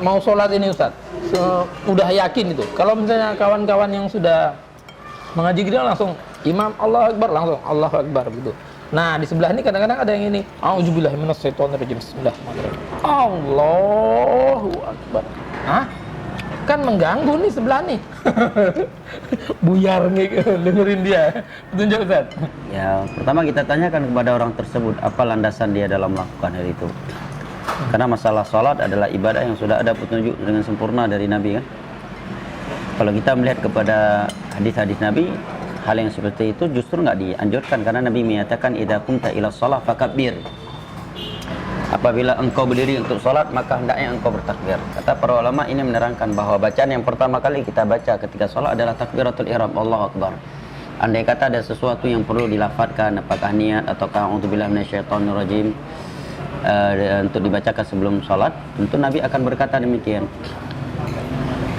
Mau sholat ini Ustaz, udah yakin itu. Kalau misalnya kawan-kawan yang sudah mengaji gitu langsung imam Allahu Akbar, langsung Allahu Akbar gitu. Nah di sebelah ini kadang-kadang ada yang ini, A'udzubillahi minasyaitonirrajim, bismillahirrahmanirrahim, Allahu Akbar. Hah? Kan mengganggu nih sebelah nih. Buyar nih dengerin dia. Tunjuk Ustaz. Ya, pertama kita tanyakan kepada orang tersebut apa landasan dia dalam melakukan hal itu. Karena masalah sholat adalah ibadah yang sudah ada petunjuk dengan sempurna dari Nabi kan. Kalau kita melihat kepada hadis-hadis Nabi, hal yang seperti itu justru nggak dianjurkan karena Nabi menyatakan idza qumta ila shalah fakabbir. Apabila engkau berdiri untuk sholat maka hendaknya engkau bertakbir. Kata para ulama ini menerangkan bahwa bacaan yang pertama kali kita baca ketika sholat adalah takbiratul ihram, Allahu Akbar. Andai kata ada sesuatu yang perlu dilafadzkan, apakah niat ataukah a'udzubillahi minasyaitonirrajim, untuk dibacakan sebelum sholat, tentu Nabi akan berkata demikian.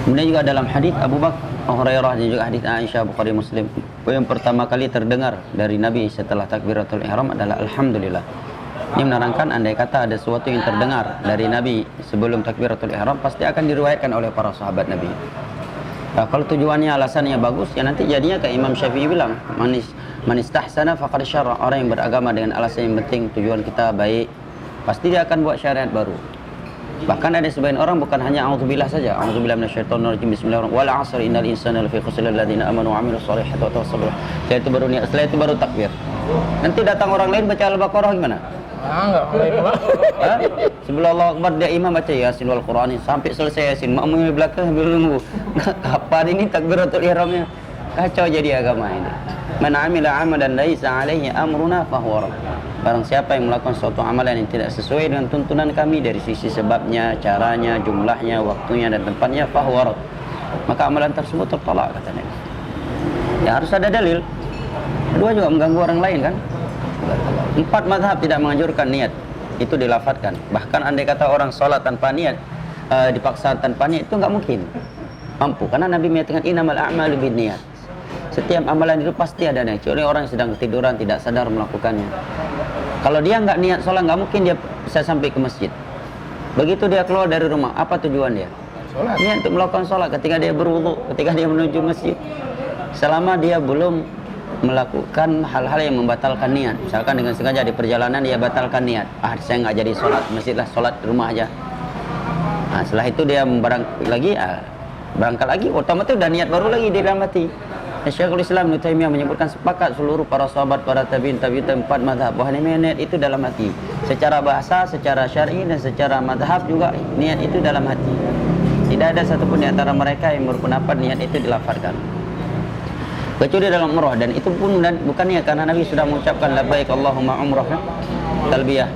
Kemudian juga dalam hadis Abu Bakar Hurairah dan juga hadis Aisyah Bukhari Muslim, yang pertama kali terdengar dari Nabi setelah takbiratul ihram adalah alhamdulillah. Ini menerangkan andai kata ada sesuatu yang terdengar dari Nabi sebelum takbiratul ihram pasti akan diriwayatkan oleh para sahabat Nabi. Nah, kalau tujuannya alasannya bagus ya nanti jadinya kayak Imam Syafi'i bilang manistahsana faqad syarra, orang yang beragama dengan alasan yang penting tujuan kita baik pasti dia akan buat syariat baru. Bahkan ada sebagian orang bukan hanya a'udzubillah saja, a'udzubillahi minasyaitonirrajim, bismillahirrahmanirrahim, wal 'asri innal insana lafi khusr illa alladziina aamanu wa 'amilus shalihati wa tawassaw bil haqqi. Setelah itu baru niat, setelah itu baru takbir. Nanti datang orang lain baca Al-Baqarah gimana? Enggak mulai pula. Sebelum Allahu Akbar dia imam baca Yasin wal Qur'an sampai selesai Yasin, makmum di belakang sambil nunggu. Kapan ini takbiratul ihramnya? Kacau jadi agama ini. Man 'amila 'amalan laisa 'alaihi amruna fahuwa rad. Barang siapa yang melakukan suatu amalan yang tidak sesuai dengan tuntunan kami dari sisi sebabnya, caranya, jumlahnya, waktunya dan tempatnya, fahuwa rad. Maka amalan tersebut tertolak katanya. Ya harus ada dalil. Kedua juga mengganggu orang lain kan? 4 mazhab tidak menganjurkan niat itu dilafadzkan. Bahkan andai kata orang sholat tanpa niat, dipaksa tanpa niat itu nggak mungkin mampu. Karena Nabi menyatakan innamal a'malu binniyat. Setiap amalan itu pasti ada niat. Kecuali orang yang sedang ketiduran tidak sadar melakukannya. Kalau dia nggak niat sholat nggak mungkin dia bisa sampai ke masjid. Begitu dia keluar dari rumah, apa tujuan dia? Sholat. Niat untuk melakukan sholat. Ketika dia berwudu, ketika dia menuju masjid, selama dia belum melakukan hal-hal yang membatalkan niat, misalkan dengan sengaja di perjalanan dia batalkan niat, saya nggak jadi sholat masjid lah, sholat di rumah aja. Nah, setelah itu dia berangkat lagi, otomatis udah niat baru lagi di dalam hati. Syekhul Islam Ibnu Taimiyah menyebutkan sepakat seluruh para sahabat, para tabi'in, 4 mazhab bahwa niat itu dalam hati. Secara bahasa, secara syar'i dan secara mazhab juga niat itu dalam hati. Tidak ada satupun di antara mereka yang berpendapat niat itu dilafadzkan. Kecuali dalam umrah, dan itu pun bukannya karena Nabi sudah mengucapkan labbaik Allahumma umrah talbiyah.